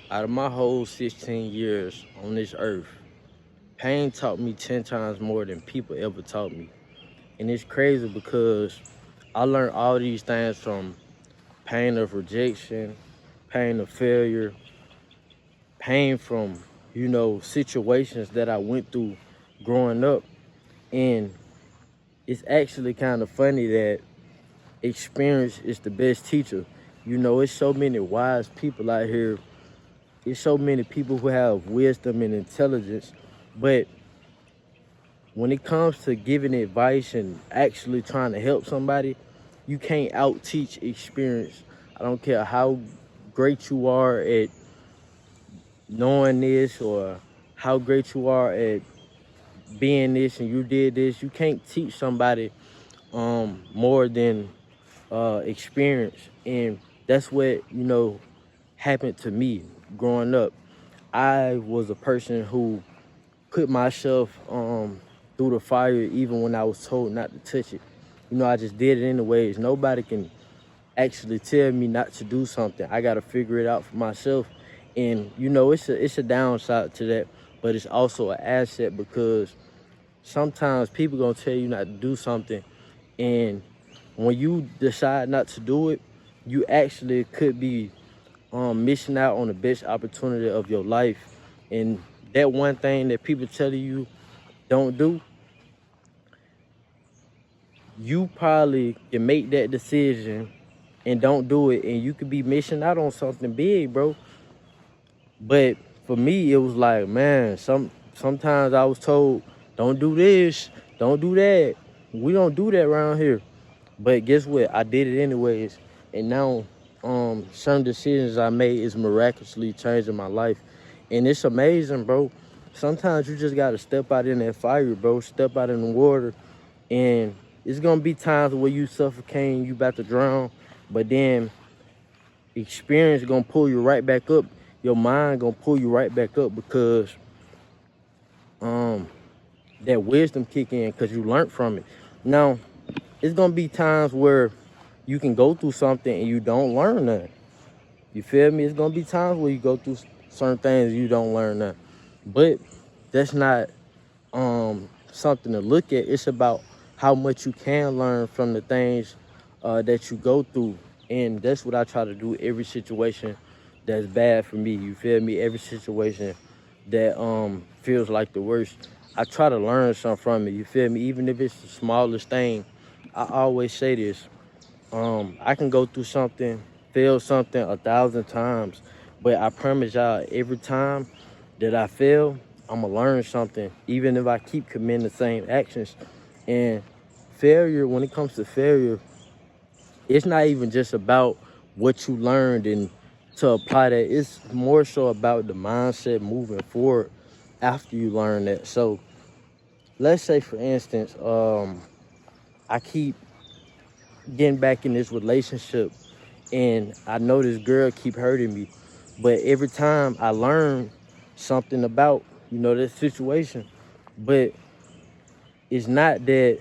Out of my whole 16 years on this earth, pain taught me 10 times more than people ever taught me. And it's crazy because I learned all these things from pain of rejection, pain of failure, pain from, situations that I went through growing up. And it's actually kind of funny that experience is the best teacher. It's so many wise people out here. It's so many people who have wisdom and intelligence. But when it comes to giving advice and actually trying to help somebody, you can't out teach experience. I don't care how great you are at knowing this or how great you are at being this and you did this. You can't teach somebody more than experience. And that's what, happened to me growing up. I was a person who put myself through the fire even when I was told not to touch it. I just did it anyways. Nobody can actually tell me not to do something. I gotta figure it out for myself. And it's a downside to that, but it's also an asset because sometimes people gonna tell you not to do something, and when you decide not to do it, you actually could be missing out on the best opportunity of your life. And that one thing that people tell you don't do, you probably can make that decision and don't do it, and you could be missing out on something big, bro. But for me, it was like, man, sometimes I was told, don't do this, don't do that. We don't do that around here. But guess what? I did it anyways. And now some decisions I made is miraculously changing my life. And it's amazing, bro. Sometimes you just gotta step out in that fire, bro. Step out in the water. And it's gonna be times where you suffocate and you about to drown. But then experience gonna pull you right back up. Your mind gonna pull you right back up because that wisdom kick in because you learned from it. Now, it's gonna be times where you can go through something and you don't learn nothing. You feel me? It's gonna be times where you go through certain things and you don't learn nothing. But that's not something to look at. It's about how much you can learn from the things that you go through. And that's what I try to do every situation that's bad for me. You feel me? Every situation that feels like the worst, I try to learn something from it. You feel me? Even if it's the smallest thing, I always say this. I can go through something, fail something 1,000 times, but I promise y'all, every time that I fail, I'ma learn something, even if I keep committing the same actions. And failure, when it comes to failure, it's not even just about what you learned and to apply that. It's more so about the mindset moving forward after you learn that. So let's say, for instance, I keep getting back in this relationship and I know this girl keep hurting me, but every time I learn something about that situation. But it's not that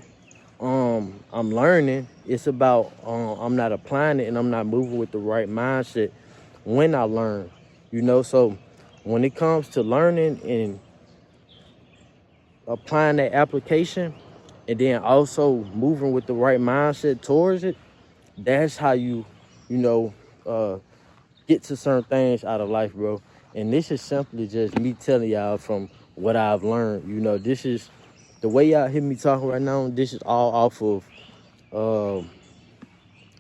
I'm learning, it's about I'm not applying it and I'm not moving with the right mindset when I learn. So when it comes to learning and applying that application and then also moving with the right mindset towards it, that's how you know, uh, get to certain things out of life, bro. And this is simply just me telling y'all from what I've learned. This is the way y'all hear me talking right now. This is all off of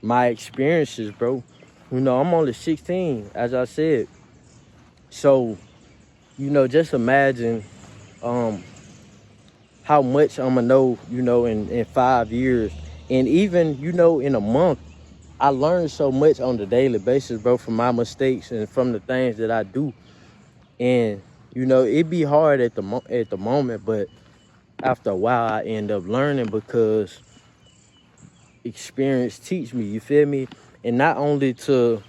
my experiences, bro. I'm only 16, as I said. So, just imagine how much I'm gonna know, in 5 years. And even, in a month, I learned so much on the daily basis, bro, from my mistakes and from the things that I do. And it be hard at the moment, but after a while, I end up learning because experience teach me. You feel me? And not only to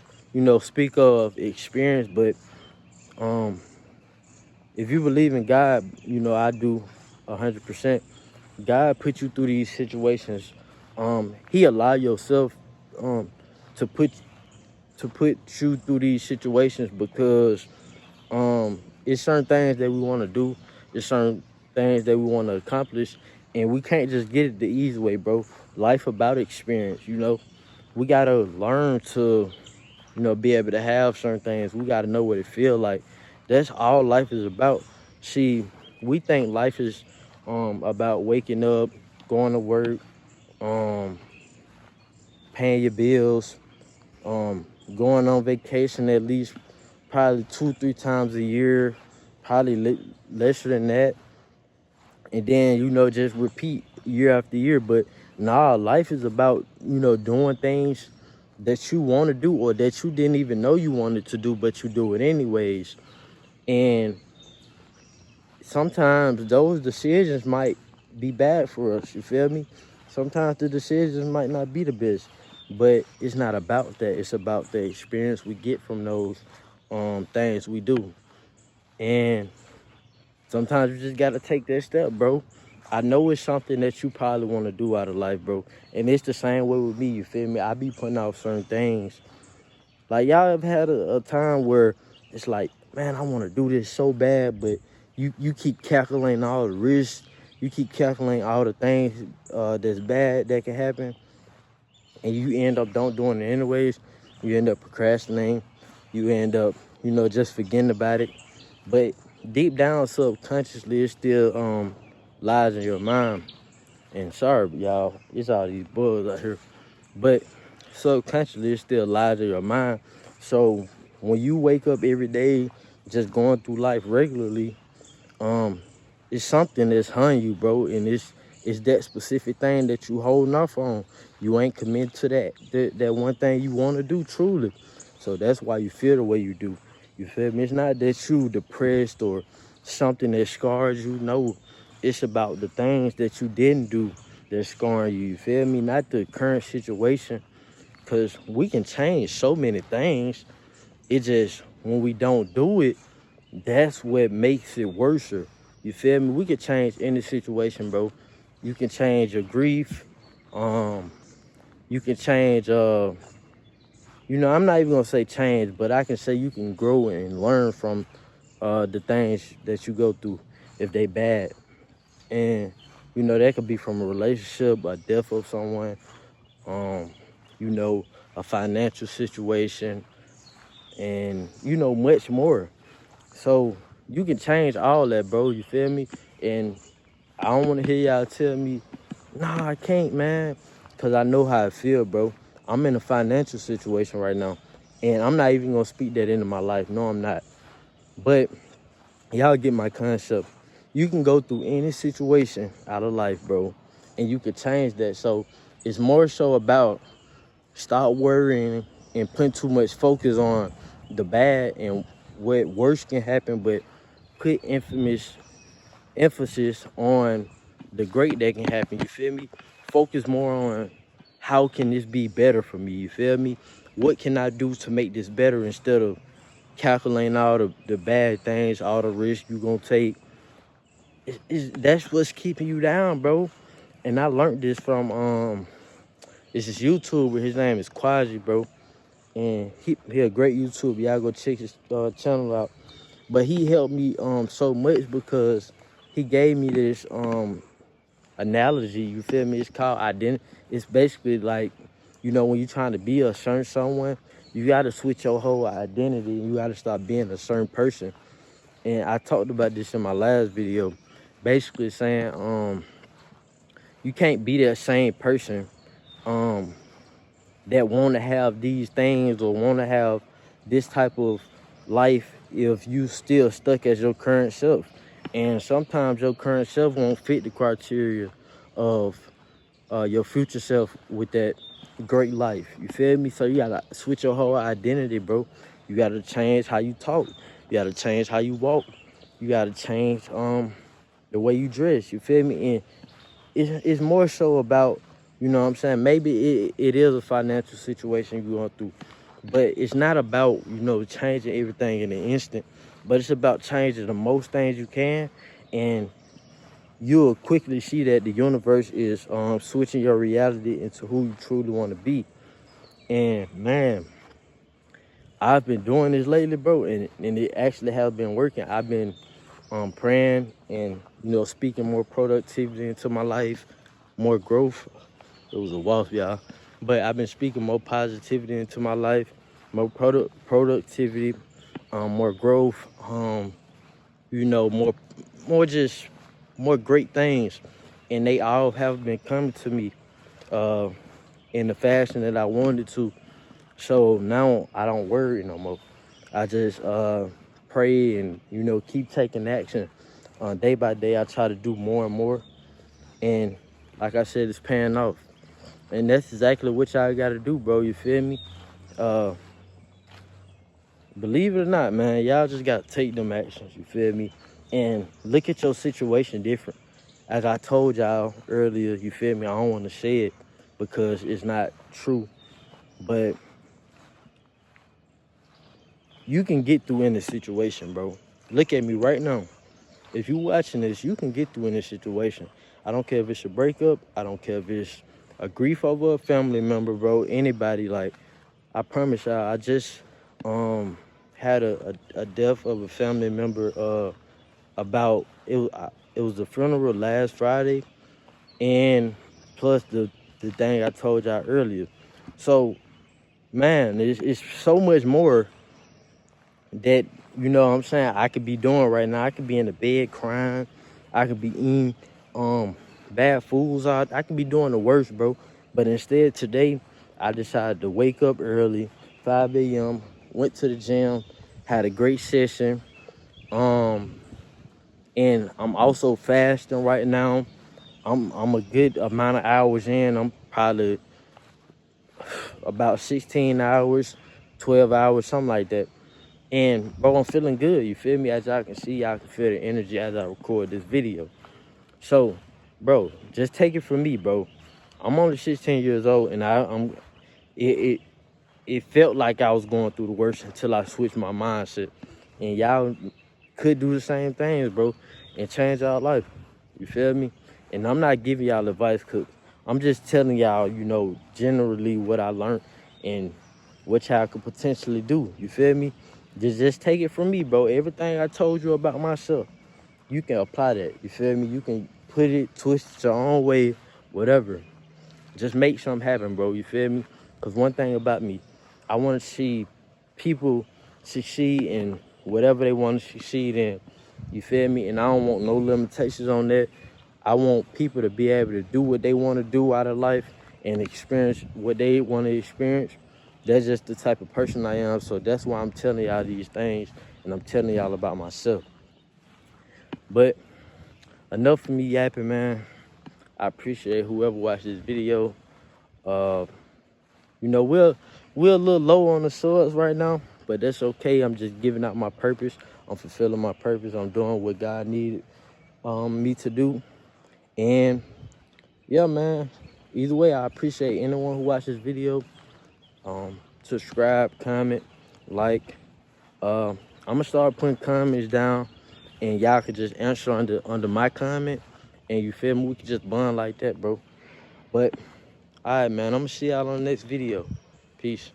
speak of experience, but if you believe in God, I do 100%. God put you through these situations. He allow yourself um, to put you through these situations because It's certain things that we want to do. It's certain things that we want to accomplish, and we can't just get it the easy way, bro. Life about experience, you know. We gotta learn to, be able to have certain things. We gotta know what it feel like. That's all life is about. See, we think life is about waking up, going to work, um, paying your bills, going on vacation at least probably 2, 3 times a year, probably lesser than that, and then just repeat year after year. But nah, life is about doing things that you want to do or that you didn't even know you wanted to do, but you do it anyways. And sometimes those decisions might be bad for us, you feel me? Sometimes the decisions might not be the best, but it's not about that. It's about the experience we get from those things we do. And sometimes you just gotta take that step, bro. I know it's something that you probably want to do out of life, bro. And it's the same way with me, you feel me? I be putting off certain things. Like, y'all have had a time where it's like, man, I want to do this so bad, but you keep calculating all the risks. You keep calculating all the things that's bad that can happen. And you end up don't doing it anyways. You end up procrastinating. You end up, just forgetting about it. But deep down, subconsciously, it still lies in your mind. And sorry, y'all, it's all these bugs out here. But subconsciously, it still lies in your mind. So when you wake up every day, just going through life regularly, it's something that's hunting you, bro. And it's that specific thing that you holding off on. You ain't committed to that one thing you want to do truly. So that's why you feel the way you do. You feel me? It's not that you depressed or something that scars you. No, it's about the things that you didn't do that's scarring you. You feel me? Not the current situation. Because we can change so many things. It just, when we don't do it, that's what makes it worse. You feel me? We can change any situation, bro. You can change your grief. You can change, I'm not even going to say change, but I can say you can grow and learn from the things that you go through if they bad. And, that could be from a relationship, a death of someone, a financial situation, and, much more. So you can change all that, bro. You feel me? And I don't want to hear y'all tell me, nah, I can't, man. Because I know how I feel, bro. I'm in a financial situation right now. And I'm not even going to speak that into my life. No, I'm not. But y'all get my concept. You can go through any situation out of life, bro. And you can change that. So it's more so about stop worrying and putting too much focus on the bad and what worse can happen, but put emphasis on the great that can happen. You feel me? Focus more on how can this be better for me. You feel me? What can I do to make this better instead of calculating all the bad things, all the risks you gonna take. That's what's keeping you down, bro. And I learned this from it's this YouTuber. His name is Quasi, bro. And he a great YouTuber. Y'all go check his channel out. But he helped me so much because he gave me this analogy. You feel me? It's called identity. It's basically like, when you're trying to be a certain someone, you got to switch your whole identity. You got to stop being a certain person. And I talked about this in my last video. Basically saying you can't be that same person that want to have these things or want to have this type of life if you still stuck as your current self. And sometimes your current self won't fit the criteria of your future self with that great life. You feel me? So you gotta switch your whole identity, bro. You gotta change how you talk. You gotta change how you walk. You gotta change the way you dress. You feel me? And it's more so about, you know what I'm saying? Maybe it is a financial situation you're going through, but it's not about, changing everything in an instant, but it's about changing the most things you can, and you'll quickly see that the universe is switching your reality into who you truly want to be. And man, I've been doing this lately, bro, and it actually has been working. I've been praying and, you know, speaking more productivity into my life, more growth. It was a wasp, y'all. But I've been speaking more positivity into my life, more productivity, more growth, you know, just more great things. And they all have been coming to me uh, in the fashion that I wanted to. So now I don't worry no more. I just pray and, you know, keep taking action. Day by day, I try to do more and more. And like I said, it's paying off. And that's exactly what y'all got to do, bro. You feel me? Uh, believe it or not, man, y'all just got to take them actions. You feel me? And look at your situation different. As I told y'all earlier, you feel me? I don't want to say it because it's not true. But you can get through any situation, bro. Look at me right now. If you watching this, you can get through any situation. I don't care if it's a breakup. I don't care if it's a grief over a family member, bro. Anybody, like, I promise y'all, I just had a death of a family member about, it was the funeral last Friday, and plus the thing I told y'all earlier. So, man, it's so much more that, you know what I'm saying, I could be doing right now. I could be in the bed crying. I could be eating bad foods. I could be doing the worst, bro. But instead today, I decided to wake up early, 5 a.m., went to the gym, had a great session. And I'm also fasting right now. I'm a good amount of hours in. I'm probably about 16 hours, 12 hours, something like that. And bro, I'm feeling good, you feel me? As y'all can see, y'all can feel the energy as I record this video. So, bro, just take it from me, bro. I'm only 16 years old, and it felt like I was going through the worst until I switched my mindset. And y'all could do the same things, bro, and change our life. You feel me? And I'm not giving y'all advice, cause I'm just telling y'all, you know, generally what I learned and what y'all could potentially do. You feel me? Just take it from me, bro. Everything I told you about myself, you can apply that. You feel me? You can put it, twist it your own way, whatever. Just make something happen, bro. You feel me? Because one thing about me, I want to see people succeed in whatever they want to succeed in. You feel me? And I don't want no limitations on that. I want people to be able to do what they want to do out of life and experience what they want to experience. That's just the type of person I am. So that's why I'm telling y'all these things, and I'm telling y'all about myself. But enough of me yapping, man. I appreciate whoever watched this video. You know, we're a little low on the swords right now, but that's okay. I'm just giving out my purpose. I'm fulfilling my purpose. I'm doing what God needed me to do. And yeah, man, either way, I appreciate anyone who watched this video. Subscribe, comment, like. I'm gonna start putting comments down, and y'all could just answer under my comment, and you feel me? We could just bond like that, bro. But all right, man, I'm gonna see y'all on the next video. Peace.